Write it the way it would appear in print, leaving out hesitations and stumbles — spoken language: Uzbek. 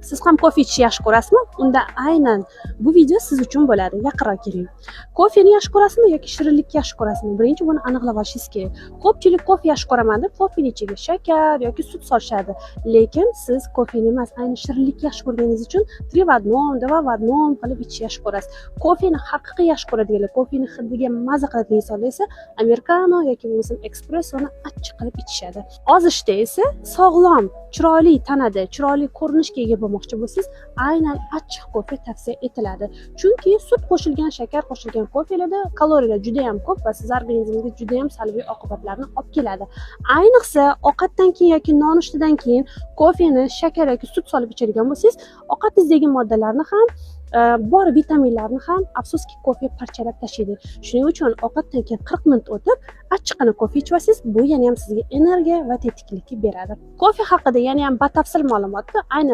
Siz ham kofe ichishni yaxshi ko'rasizmi? Unda aynan bu video siz uchun bo'ladi. Yaqinroq keling. Kofeni yaxshi ko'rasizmi yoki shirinlikni yaxshi ko'rasizmi? Birinchi buni aniqlab olishingiz kerak. Ko'pchilik kofe yaxshi ko'raman deb kofening ichiga shakar yoki sut solishadi. Lekin siz kofeni emas, aynan shirinlikni yaxshi ko'rganingiz uchun 3 в 1, 2 в 1 qilib ichishni yaxshi ko'rasiz. Kofeni haqiqiy yaxshi ko'radiganlar, kofeni hidiga maza qiladigan insonlar esa americano yoki bo'lmasam espressoni achchiq qilib ichishadi. Ozishda esa sog'lom, chiroyli tanada, chiroyli ko'rinishga ega bo'lmoqchi bo'lsangiz, aynan achchiq kofe tavsiya etiladi. Chunki sut qo'shilgan, shakar qo'shilgan kofelarda kaloriyalar juda ham ko'p va siz organizmingizga juda ham salbiy oqibatlarni olib keladi. Ayniqsa ovqatdan keyin yoki nonushtadan keyin kofeni shakar yoki sut solib ichadigan bo'lsangiz, ovqatingizdagi moddalarni ham bor vitaminlarni ham afsuski kofe parchalab tashlaydi. Shuning uchun ovqatdan keyin 40 minut o'tib achchiqini kofe ichib olsangiz, bu yana ham sizga energiya va tetiklikni beradi. Kofe haqida yana ham batafsil ma'lumotni aynan